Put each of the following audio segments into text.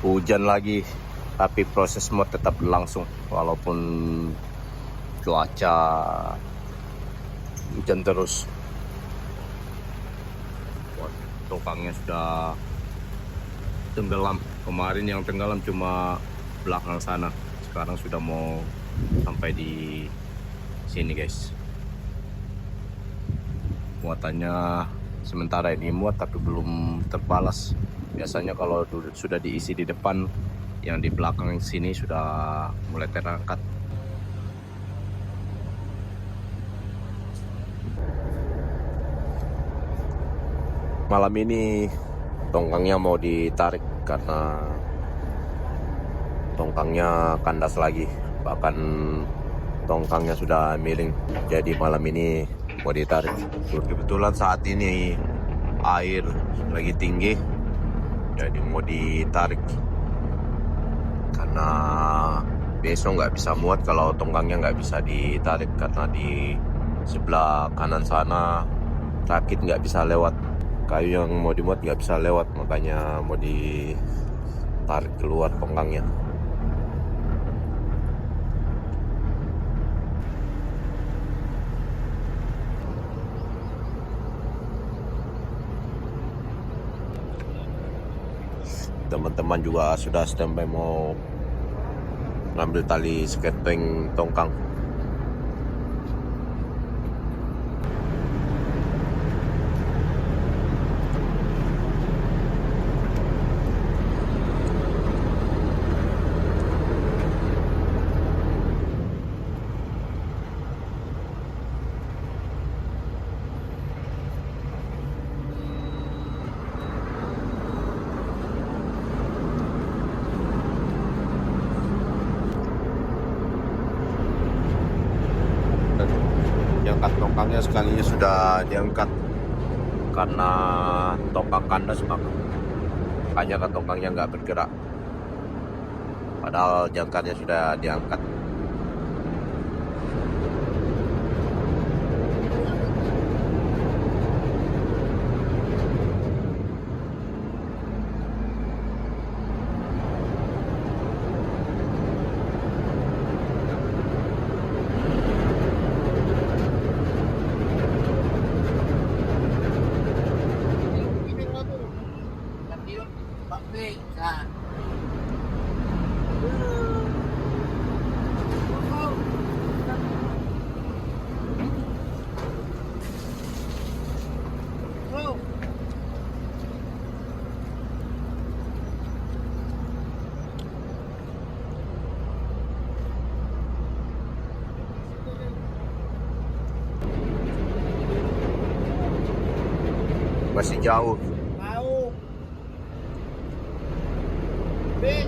Hujan lagi, tapi proses mod tetap berlangsung walaupun cuaca hujan terus. Tongkangnya sudah tenggelam. Kemarin yang tenggelam cuma belakang sana, sekarang sudah mau sampai di sini guys. Muatannya sementara ini muat tapi belum terbalas. Biasanya kalau sudah diisi di depan, yang di belakang sini sudah mulai terangkat. Malam ini tongkangnya mau ditarik karena tongkangnya kandas lagi, bahkan tongkangnya sudah miring. Jadi malam ini mau ditarik. Kebetulan saat ini air lagi tinggi, jadi mau ditarik karena besok nggak bisa muat kalau tongkangnya nggak bisa ditarik, karena di sebelah kanan sana rakit nggak bisa lewat, kayu yang mau dimuat nggak bisa lewat, makanya mau ditarik keluar tongkangnya. Teman-teman juga sudah standby mau ngambil tali skating tongkang. Diangkat tongkangnya sekalinya sudah diangkat karena tongkang kandas, makanya kan tongkangnya nggak bergerak, padahal jangkarnya sudah diangkat. Masih jauh. Mau. Big.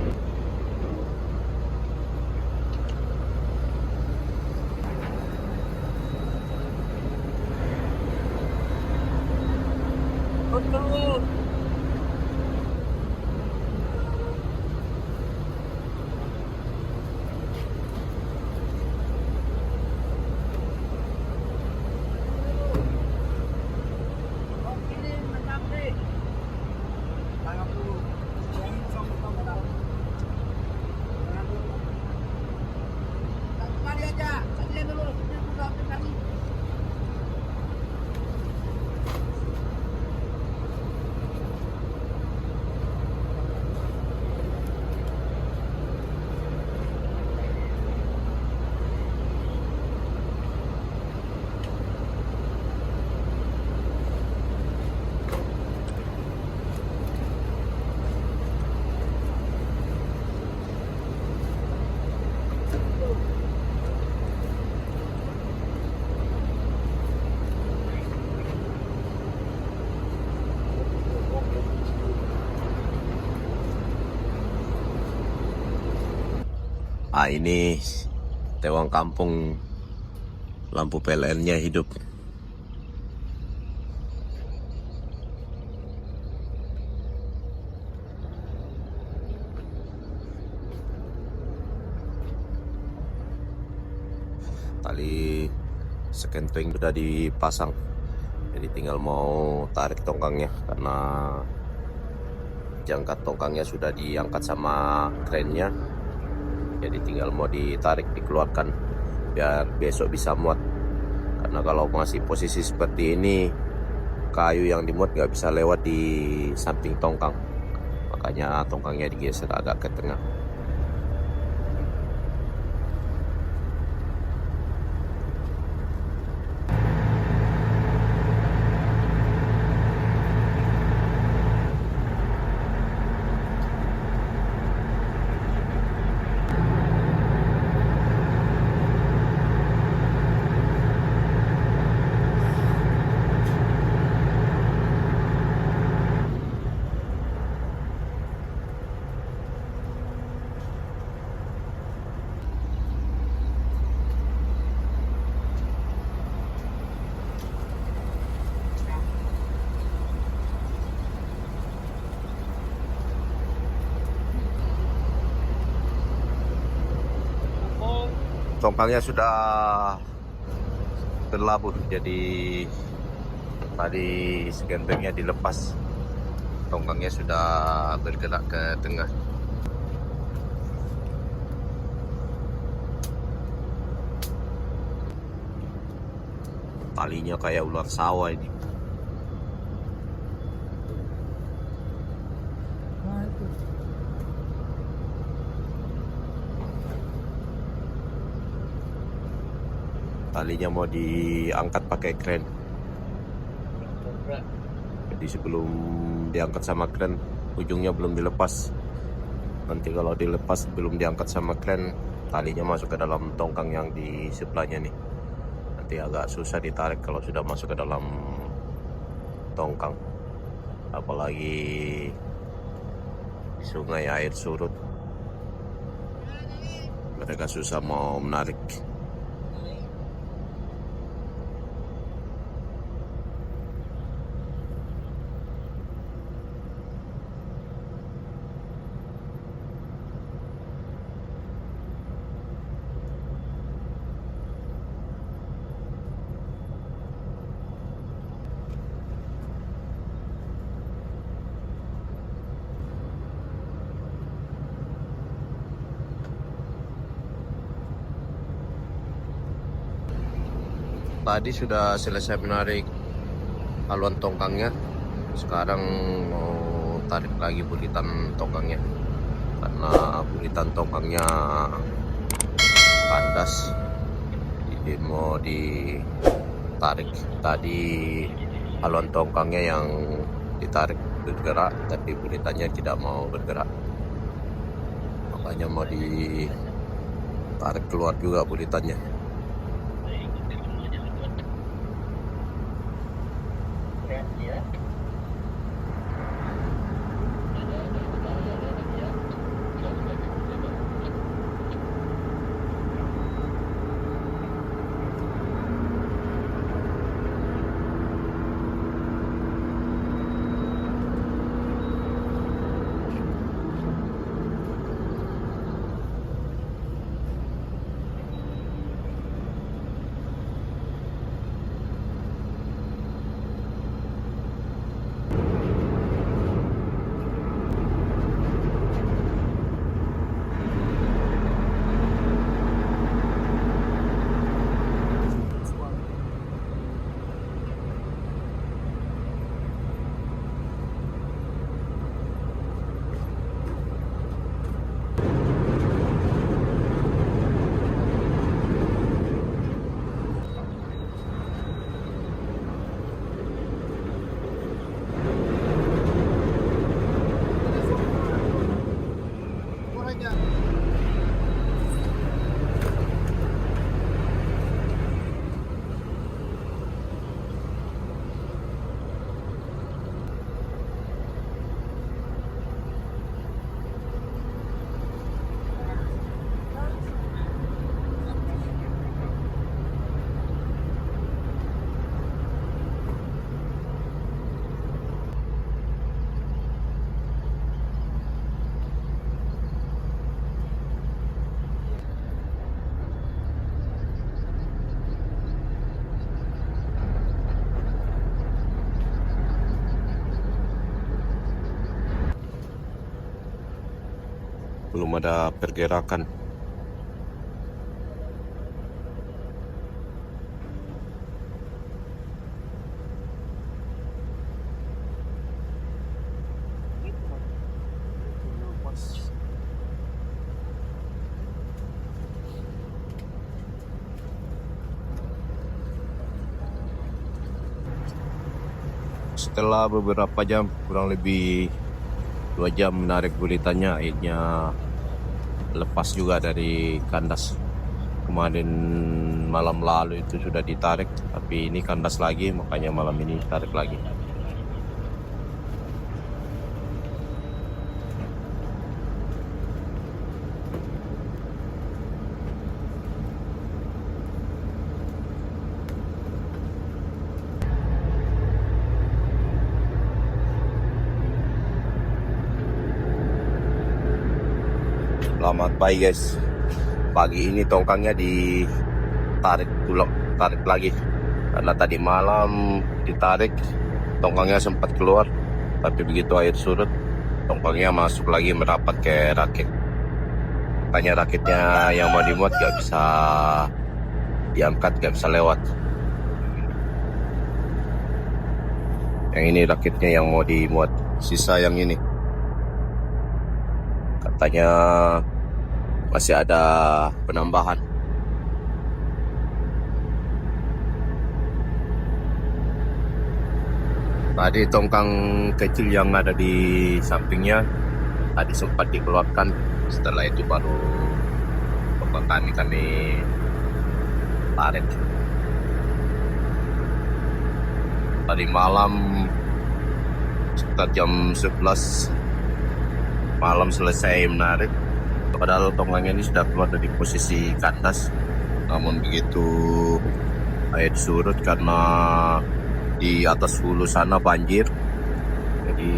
Betul. Ini Tewang Kampung, lampu PLN-nya hidup. Tali skenteng sudah dipasang, jadi tinggal mau tarik tongkangnya karena jangka tongkangnya sudah diangkat sama krennya, jadi tinggal mau ditarik dikeluarkan biar besok bisa muat. Karena kalau masih posisi seperti ini, kayu yang dimuat nggak bisa lewat di samping tongkang, makanya tongkangnya digeser agak ke tengah. Tongkangnya sudah terlabuh, jadi tadi segentengnya dilepas, tongkangnya sudah bergerak ke tengah. Talinya kayak ular sawah ini. Talinya mau diangkat pakai kren. Jadi sebelum diangkat sama kren, ujungnya belum dilepas. Nanti kalau dilepas belum diangkat sama kren, talinya masuk ke dalam tongkang yang di sebelahnya nih. Nanti agak susah ditarik kalau sudah masuk ke dalam tongkang. Apalagi sungai air surut, mereka susah mau menarik. Tadi sudah selesai menarik haluan tongkangnya, sekarang mau tarik lagi bulitan tongkangnya karena bulitan tongkangnya kandas, jadi mau ditarik. Tadi haluan tongkangnya yang ditarik bergerak, tapi bulitannya tidak mau bergerak, makanya mau ditarik keluar juga bulitannya. belum ada pergerakan. Setelah beberapa jam, kurang lebih 2 jam menarik gulitannya, akhirnya lepas juga dari kandas. Kemarin malam lalu itu sudah ditarik, tapi ini kandas lagi, makanya malam ini tarik lagi. Selamat pagi guys. Pagi ini tongkangnya ditarik lagi. Karena tadi malam ditarik, tongkangnya sempat keluar. Tapi begitu air surut, tongkangnya masuk lagi merapat ke rakit. Makanya rakitnya yang mau dimuat gak bisa diangkat, gak bisa lewat. Yang ini rakitnya yang mau dimuat. Sisa yang ini katanya masih ada penambahan. Tadi tongkang kecil yang ada di sampingnya tadi sempat dikeluarkan. Setelah itu baru tongkang kami tarik. Tadi malam sekitar jam 11 malam selesai menarik. Padahal tongkangnya ini sudah keluar dari posisi kandas, namun begitu air surut karena di atas hulu sana banjir, jadi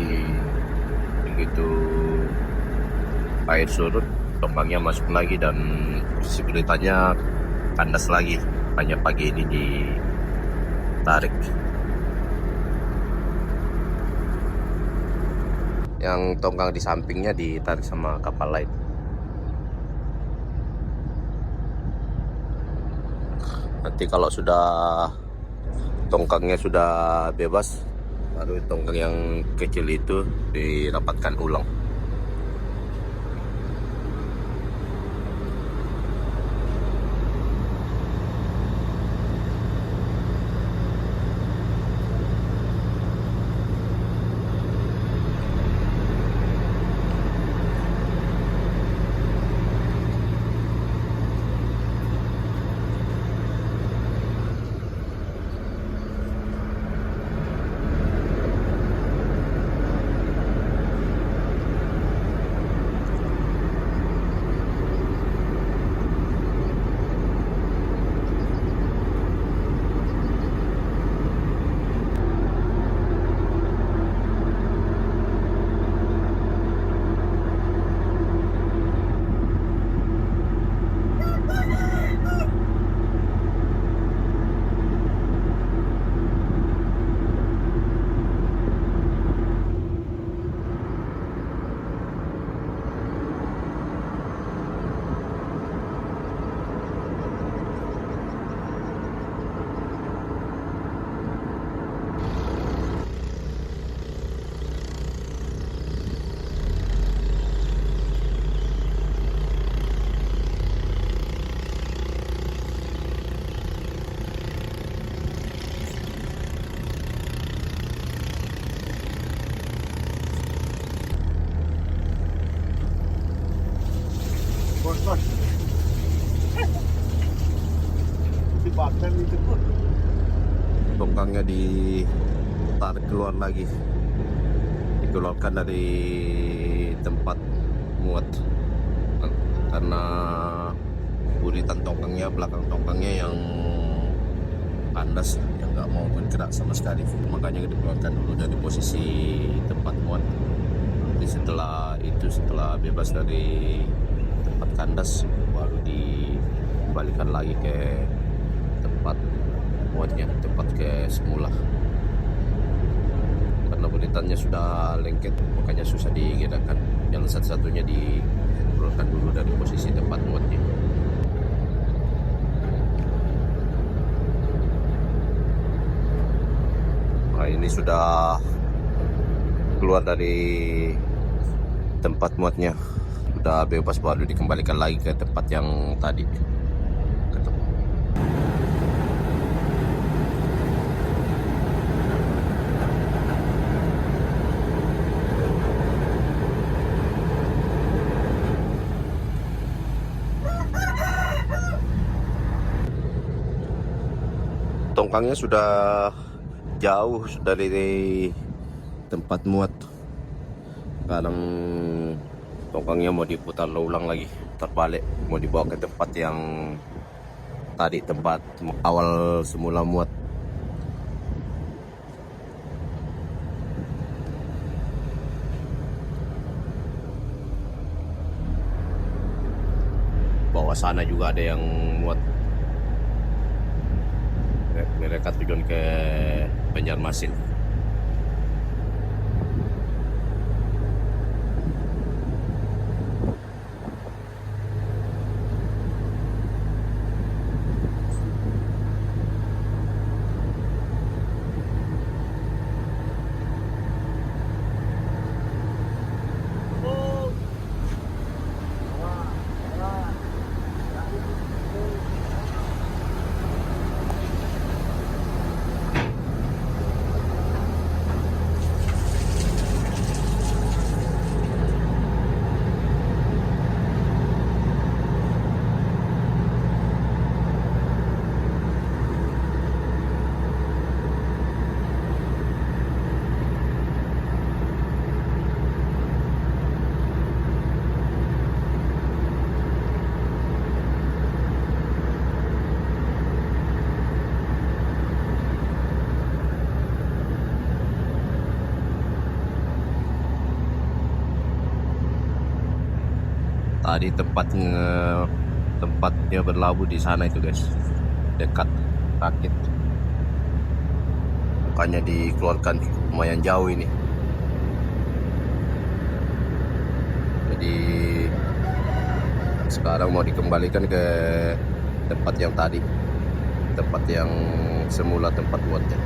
begitu air surut tongkangnya masuk lagi dan posisi gulitannya kandas lagi. Hanya pagi ini ditarik. Yang tongkang di sampingnya ditarik sama kapal lain. Nanti kalau sudah tongkangnya sudah bebas, baru tongkang yang kecil itu dirapatkan ulang. Bos. Dibakar itu pun. Tongkangnya ditarik keluar lagi, dikeluarkan dari tempat muat karena buritan tongkangnya, belakang tongkangnya yang kandas, yang nggak mau bergerak sama sekali. Makanya dikeluarkan dulu dari posisi tempat muat. Nanti setelah bebas dari tempat kandas, baru dikembalikan lagi ke tempat muatnya, tempat ke semula. Karena buritannya sudah lengket, makanya susah digerakkan. Jalan satu-satunya keluarkan dulu dari posisi tempat muatnya. Nah, ini sudah keluar dari tempat muatnya, sudah bebas, baru dikembalikan lagi ke tempat yang tadi. Tongkangnya sudah jauh dari tempat muat. Sekarang tongkangnya mau diputar ulang lagi, terbalik, mau dibawa ke tempat yang tadi, tempat awal semula muat. Bawah sana juga ada yang muat. Mereka tujuan ke Banjarmasin. Tadi tempatnya berlabuh di sana itu guys, dekat rakit, makanya dikeluarkan lumayan jauh ini. Jadi sekarang mau dikembalikan ke tempat yang tadi, tempat yang semula tempat buatnya.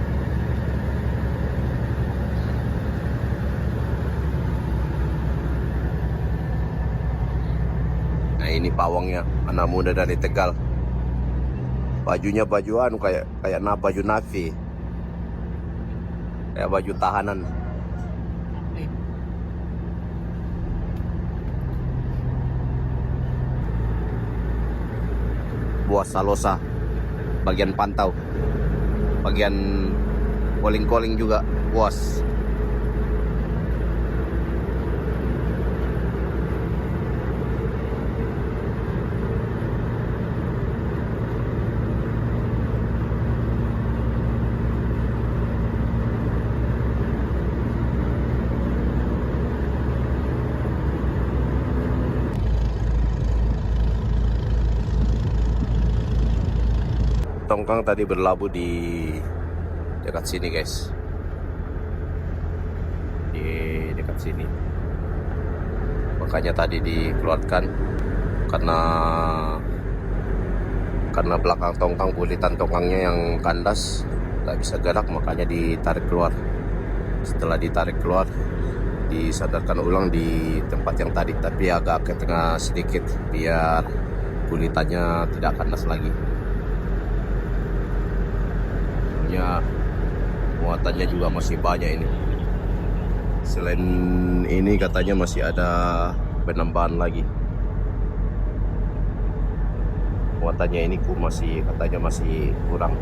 Nah, ini pawangnya, anak muda dari Tegal. Bajunya baju kayak baju Nafi, kayak baju tahanan. Buas Salosa, bagian pantau, bagian calling juga buas. Tongkang tadi berlabuh di dekat sini guys, di dekat sini, makanya tadi dikeluarkan karena belakang tongkang, kulitan tongkangnya yang kandas, nggak bisa gerak, makanya ditarik keluar. Setelah ditarik keluar, disadarkan ulang di tempat yang tadi, tapi agak ke tengah sedikit biar kulitannya tidak kandas lagi. Muatannya juga masih banyak ini. Selain ini katanya masih ada penambahan lagi. Muatannya ini katanya masih kurang.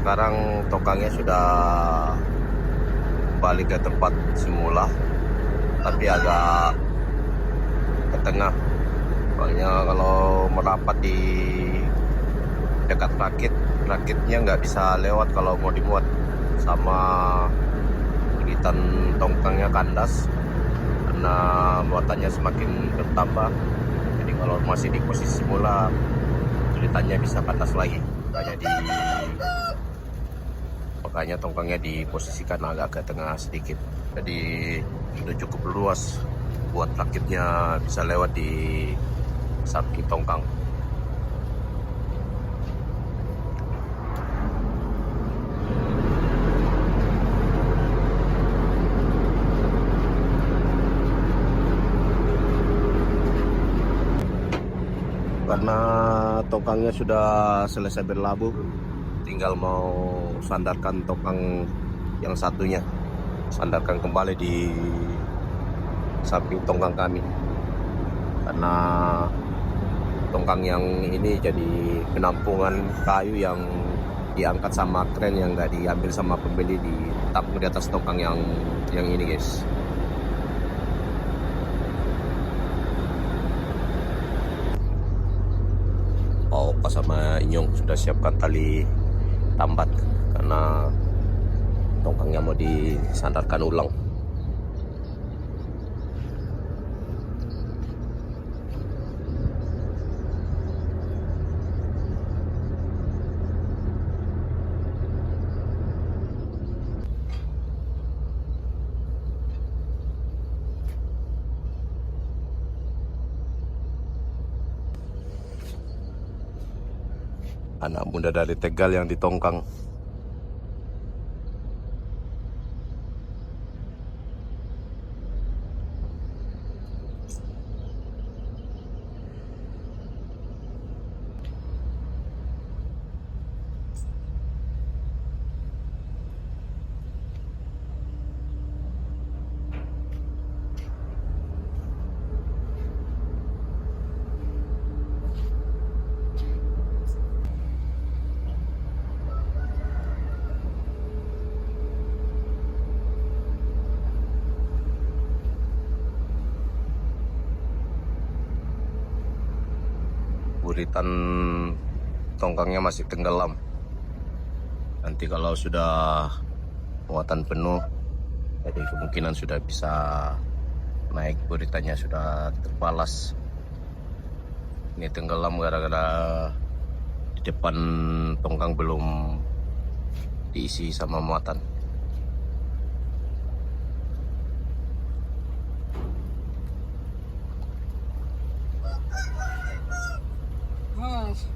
sekarang tongkangnya sudah balik ke tempat semula, tapi agak ke tengah. Soalnya kalau merapat di dekat rakitnya nggak bisa lewat kalau mau dimuat, sama iritan tongkangnya kandas karena muatannya semakin bertambah. Jadi kalau masih di posisi semula, iritannya bisa kandas lagi. Makanya tongkangnya diposisikan agak ke tengah sedikit. Jadi sudah cukup luas buat rakitnya bisa lewat di samping tongkang. Karena tongkangnya sudah selesai berlabuh, tinggal mau sandarkan tongkang yang satunya, sandarkan kembali di samping tongkang kami. Karena tongkang yang ini jadi penampungan kayu yang diangkat sama kren, yang nggak diambil sama pembeli, ditampung di atas tongkang yang ini guys. Opa sama Inyong sudah siapkan tali tambat karena tongkangnya mau disandarkan ulang. Anak muda dari Tegal yang ditongkang. Buritan tongkangnya masih tenggelam. Nanti kalau sudah muatan penuh, jadi kemungkinan sudah bisa naik, buritannya sudah terbalas. Ini tenggelam gara-gara di depan tongkang belum diisi sama muatan. Mas.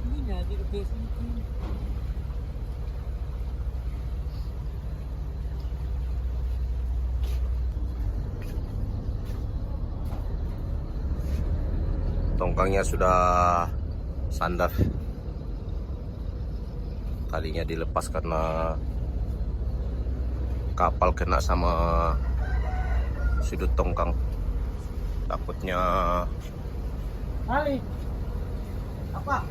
Ini jadi base ini. Tongkangnya sudah sandar. Talinya dilepas karena kapal kena sama sudut tongkang. Takutnya Ali. Apa?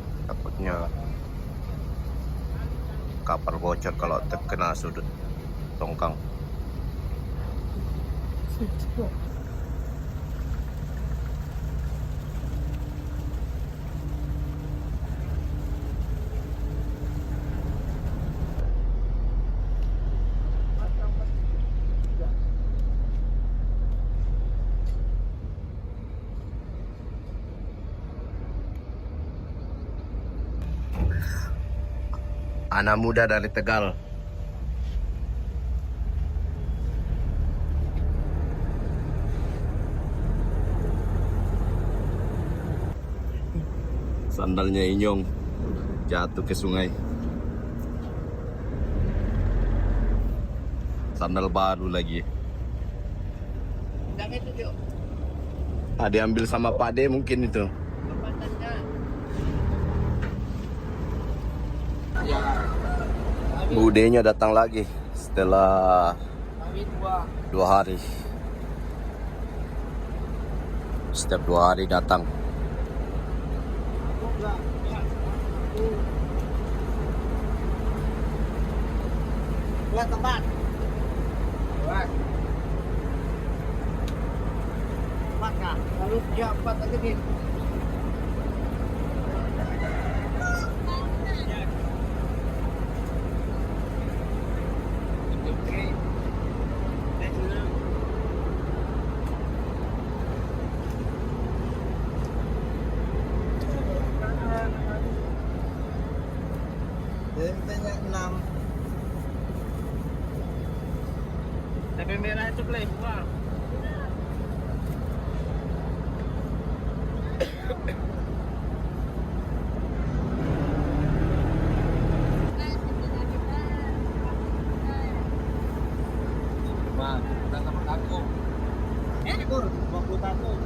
kapal bocor kalau terkena sudut tongkang. Anak muda dari Tegal. Sandalnya Inyong jatuh ke sungai. Sandal baru lagi. Yang itu, Dio. Diambil sama Pak D mungkin itu. Budenya datang lagi setelah 2 hari. Setiap 2 hari datang. Dua tempat. Dua. Empat kah? Lalu dia empat lagi nih. Dentenya 6. Tapi merah itu play. Wah. Udah sama aku. Kur, 21.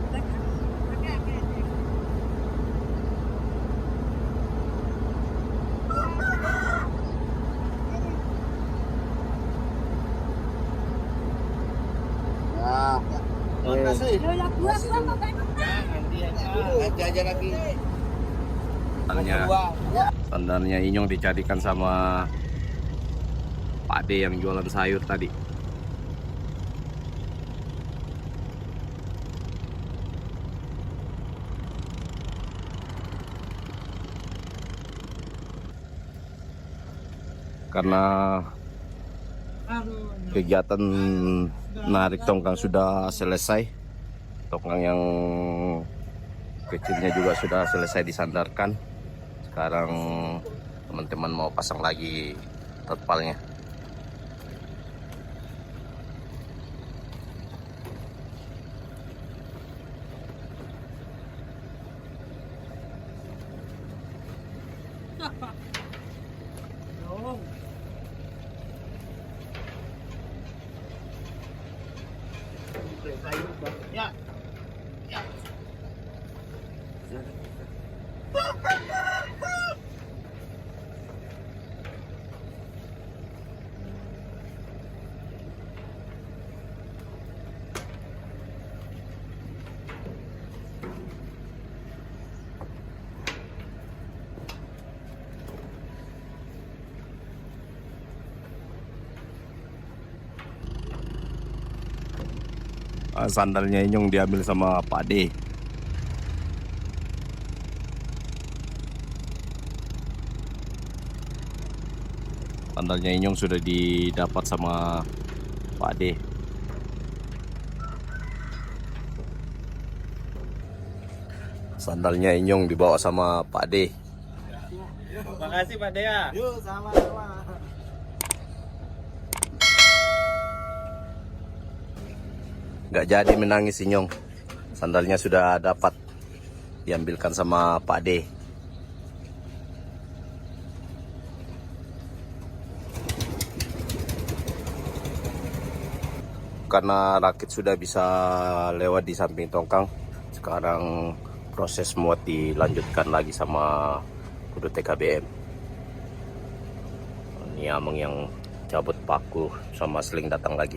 Makasih. Jajan lagi. Sandalnya Inyong dicarikan sama Pak D yang jualan sayur tadi. Karena kegiatan narik tongkang sudah selesai, tongkang yang kecilnya juga sudah selesai disandarkan. Sekarang teman-teman mau pasang lagi terpalnya. Ya. Ya. Sandalnya Inyong diambil sama Pak D. Sandalnya Inyong sudah didapat sama Pak D. Sandalnya Inyong dibawa sama Pak D. Makasih Pak Dea. Yuk sama-sama. Gak jadi menangis Inyong. Sandalnya sudah dapat diambilkan sama Pak D. Karena rakit sudah bisa lewat di samping tongkang, sekarang proses muat dilanjutkan lagi sama kudu TKBM. Ini Ameng yang cabut paku sama seling datang lagi.